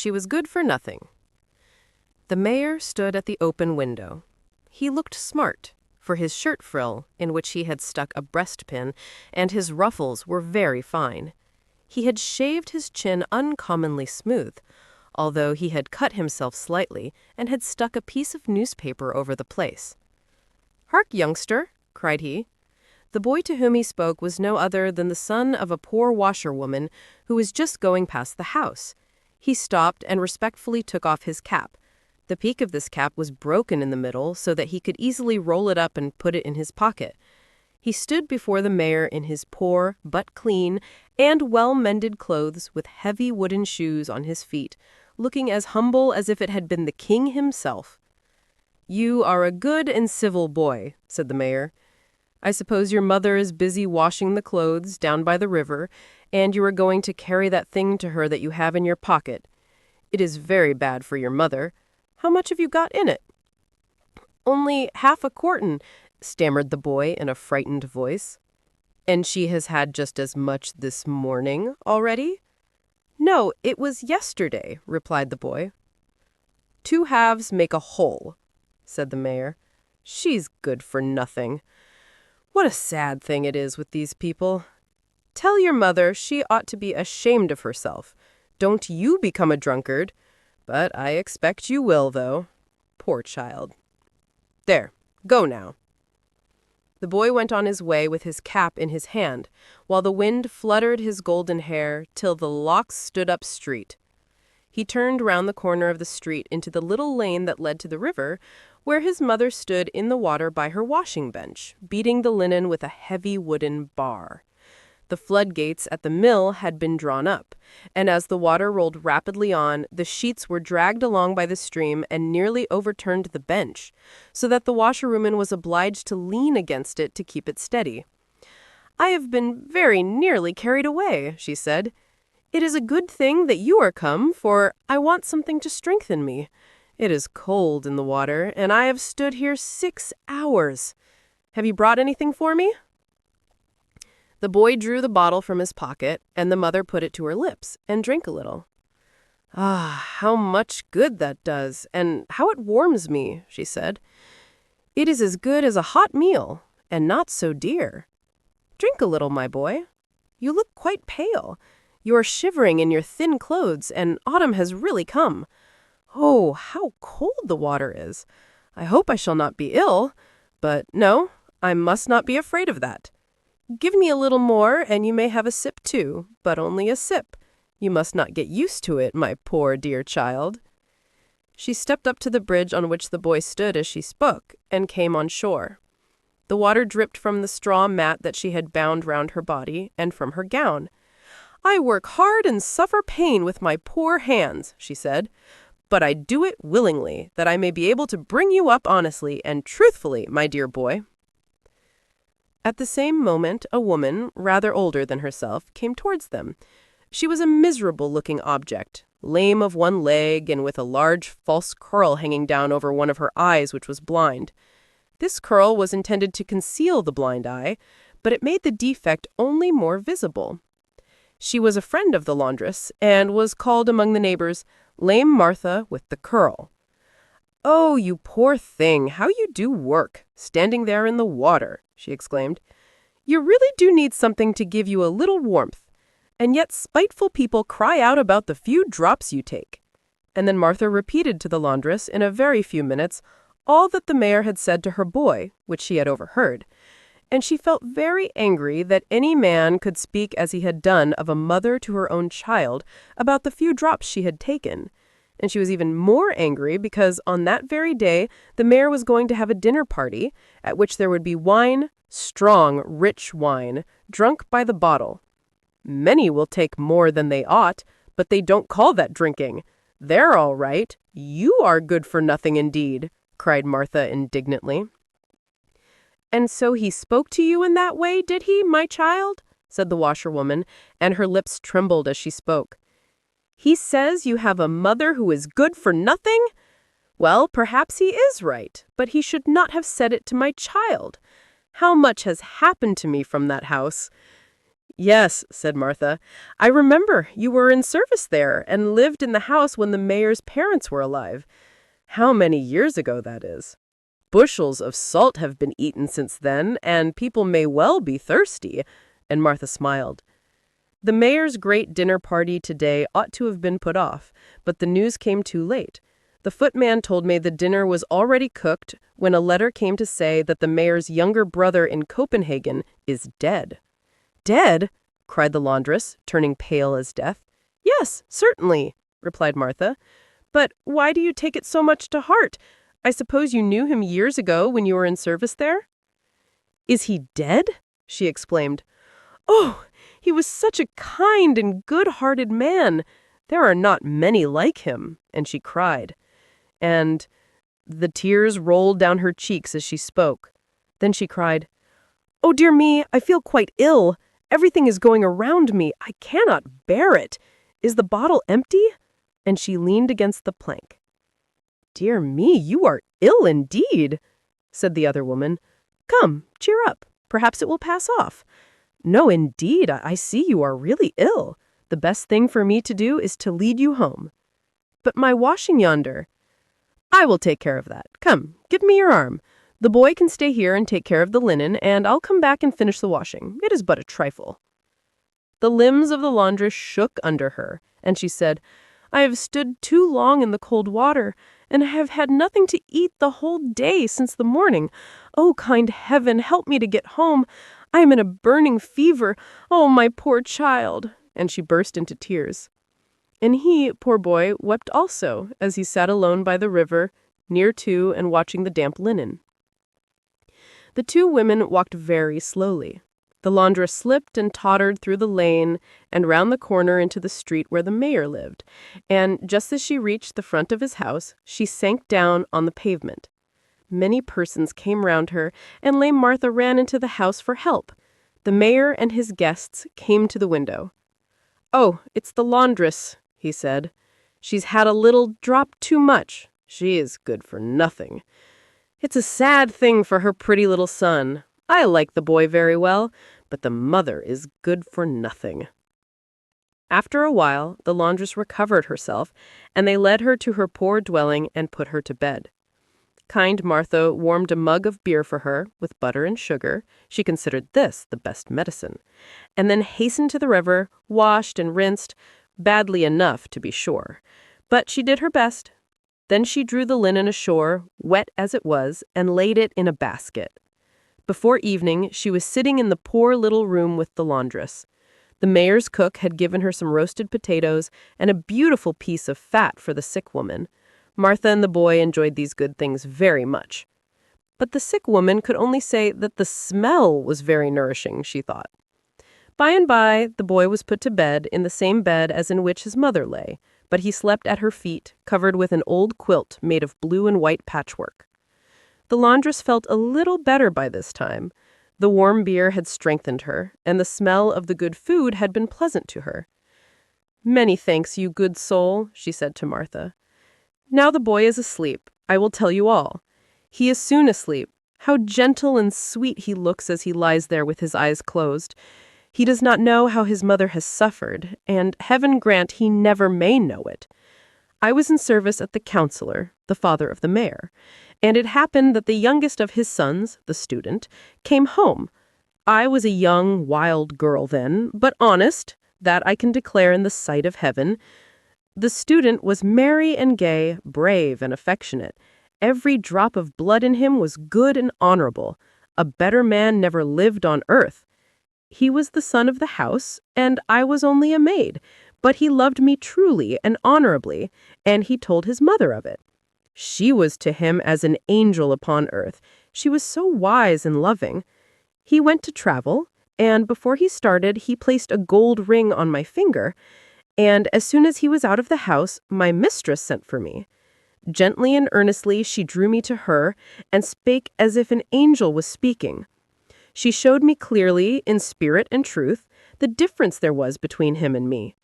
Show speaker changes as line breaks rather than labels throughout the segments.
she was good for nothing. The mayor stood at the open window. He looked smart, for his shirt frill, in which he had stuck a breastpin, and his ruffles were very fine. He had shaved his chin uncommonly smooth, although he had cut himself slightly and had stuck a piece of newspaper over the place. "Hark, youngster," cried he. The boy to whom he spoke was no other than the son of a poor washerwoman who was just going past the house. He stopped and respectfully took off his cap. The peak of this cap was broken in the middle so that he could easily roll it up and put it in his pocket. He stood before the mayor in his poor but clean and well-mended clothes with heavy wooden shoes on his feet, looking as humble as if it had been the king himself. "You are a good and civil boy," said the mayor. "I suppose your mother is busy washing the clothes down by the river, and you are going to carry that thing to her that you have in your pocket. It is very bad for your mother. How much have you got in it?" "Only half a quartern," stammered the boy in a frightened voice. "And she has had just as much this morning already?" "No, it was yesterday," replied the boy. "Two halves make a whole," said the mayor. "She's good for nothing. What a sad thing it is with these people. Tell your mother she ought to be ashamed of herself. Don't you become a drunkard. But I expect you will, though. Poor child. There, go now." The boy went on his way with his cap in his hand, while the wind fluttered his golden hair till the locks stood up straight. He turned round the corner of the street into the little lane that led to the river, where his mother stood in the water by her washing bench, beating the linen with a heavy wooden bar. The floodgates at the mill had been drawn up, and as the water rolled rapidly on, the sheets were dragged along by the stream and nearly overturned the bench, so that the washerwoman was obliged to lean against it to keep it steady. "I have been very nearly carried away," she said. "It is a good thing that you are come, for I want something to strengthen me. It is cold in the water, and I have stood here 6 hours. Have you brought anything for me?" The boy drew the bottle from his pocket, and the mother put it to her lips and drank a little. "Ah, how much good that does, and how it warms me," she said. "It is as good as a hot meal, and not so dear. Drink a little, my boy. You look quite pale. You are shivering in your thin clothes, and autumn has really come. Oh, how cold the water is. I hope I shall not be ill, but no, I must not be afraid of that. Give me a little more, and you may have a sip too, but only a sip. You must not get used to it, my poor dear child." She stepped up to the bridge on which the boy stood as she spoke, and came on shore. The water dripped from the straw mat that she had bound round her body, and from her gown. "I work hard and suffer pain with my poor hands," she said, "but I do it willingly, that I may be able to bring you up honestly and truthfully, my dear boy." At the same moment, a woman, rather older than herself, came towards them. She was a miserable-looking object, lame of one leg and with a large false curl hanging down over one of her eyes, which was blind. This curl was intended to conceal the blind eye, but it made the defect only more visible. She was a friend of the laundress, and was called among the neighbors Lame Martha with the curl. "Oh, you poor thing, how you do work, standing there in the water," she exclaimed. "You really do need something to give you a little warmth, and yet spiteful people cry out about the few drops you take." And then Martha repeated to the laundress in a very few minutes all that the mayor had said to her boy, which she had overheard. And she felt very angry that any man could speak as he had done of a mother to her own child about the few drops she had taken. And she was even more angry because on that very day the mayor was going to have a dinner party at which there would be wine, strong, rich wine, drunk by the bottle. "Many will take more than they ought, but they don't call that drinking. They're all right. You are good for nothing indeed," cried Martha indignantly. "And so he spoke to you in that way, did he, my child?" said the washerwoman, and her lips trembled as she spoke. "He says you have a mother who is good for nothing? Well, perhaps he is right, but he should not have said it to my child. How much has happened to me from that house! Yes, said Martha. I remember you were in service there and lived in the house when the mayor's parents were alive. How many years ago that is. Bushels of salt have been eaten since then, and people may well be thirsty. And Martha smiled. The mayor's great dinner party today ought to have been put off, but the news came too late. The footman told me the dinner was already cooked when a letter came to say that the mayor's younger brother in Copenhagen is dead. Dead? Cried the laundress, turning pale as death. Yes, certainly, replied Martha. But why do you take it so much to heart? I suppose you knew him years ago when you were in service there? Is he dead? She exclaimed. Oh, he was such a kind and good-hearted man. There are not many like him, and she cried. And the tears rolled down her cheeks as she spoke. Then she cried, Oh, dear me, I feel quite ill. Everything is going around me. I cannot bear it. Is the bottle empty? And she leaned against the plank. Dear me, you are ill indeed, said the other woman. Come, cheer up. Perhaps it will pass off. No, indeed, I see you are really ill. The best thing for me to do is to lead you home. But my washing yonder. I will take care of that. Come, give me your arm. The boy can stay here and take care of the linen, and I'll come back and finish the washing. It is but a trifle. The limbs of the laundress shook under her, and she said, I have stood too long in the cold water, and have had nothing to eat the whole day since the morning. Oh, kind heaven, help me to get home. I am in a burning fever. Oh, my poor child. And she burst into tears. And he, poor boy, wept also, as he sat alone by the river, near to and watching the damp linen. The two women walked very slowly. The laundress slipped and tottered through the lane and round the corner into the street where the mayor lived, and just as she reached the front of his house, she sank down on the pavement. Many persons came round her, and lame Martha ran into the house for help. The mayor and his guests came to the window. Oh, it's the laundress, he said. She's had a little drop too much. She is good for nothing. It's a sad thing for her pretty little son. I like the boy very well, but the mother is good for nothing. After a while, the laundress recovered herself, and they led her to her poor dwelling and put her to bed. Kind Martha warmed a mug of beer for her, with butter and sugar. She considered this the best medicine, and then hastened to the river, washed and rinsed, badly enough to be sure. But she did her best. Then she drew the linen ashore, wet as it was, and laid it in a basket. Before evening, she was sitting in the poor little room with the laundress. The mayor's cook had given her some roasted potatoes and a beautiful piece of fat for the sick woman. Martha and the boy enjoyed these good things very much. But the sick woman could only say that the smell was very nourishing, she thought. By and by, the boy was put to bed in the same bed as in which his mother lay, but he slept at her feet, covered with an old quilt made of blue and white patchwork. The laundress felt a little better by this time. The warm beer had strengthened her, and the smell of the good food had been pleasant to her. Many thanks, you good soul, she said to Martha. Now the boy is asleep. I will tell you all. He is soon asleep. How gentle and sweet he looks as he lies there with his eyes closed. He does not know how his mother has suffered, and heaven grant he never may know it. I was in service at the councillor, the father of the mayor, and it happened that the youngest of his sons, the student, came home. I was a young, wild girl then, but honest, that I can declare in the sight of heaven. The student was merry and gay, brave and affectionate. Every drop of blood in him was good and honorable. A better man never lived on earth. He was the son of the house, and I was only a maid, but he loved me truly and honorably, and he told his mother of it. She was to him as an angel upon earth. She was so wise and loving. He went to travel, and before he started, he placed a gold ring on my finger, and as soon as he was out of the house, my mistress sent for me. Gently and earnestly she drew me to her, and spake as if an angel was speaking. She showed me clearly, in spirit and truth, the difference there was between him and me.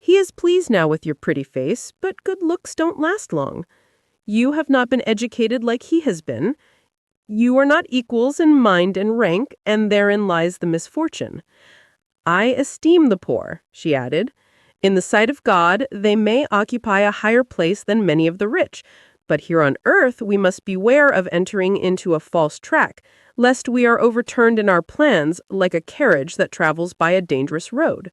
He is pleased now with your pretty face, but good looks don't last long. You have not been educated like he has been. You are not equals in mind and rank, and therein lies the misfortune. I esteem the poor, she added. In the sight of God, they may occupy a higher place than many of the rich, but here on earth we must beware of entering into a false track, lest we are overturned in our plans like a carriage that travels by a dangerous road.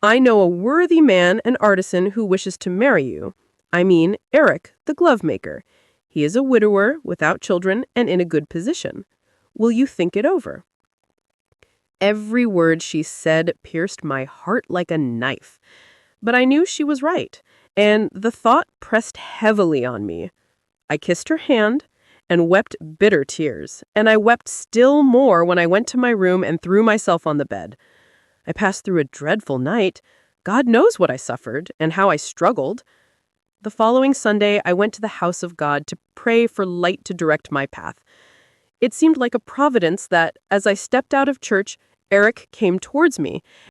I know a worthy man and artisan who wishes to marry you. I mean Eric, the glove maker. He is a widower, without children, and in a good position. Will you think it over? Every word she said pierced my heart like a knife. But I knew she was right, and the thought pressed heavily on me. I kissed her hand and wept bitter tears, and I wept still more when I went to my room and threw myself on the bed. I passed through a dreadful night. God knows what I suffered and how I struggled. The following Sunday, I went to the house of God to pray for light to direct my path. It seemed like a providence that, as I stepped out of church, Eric came towards me,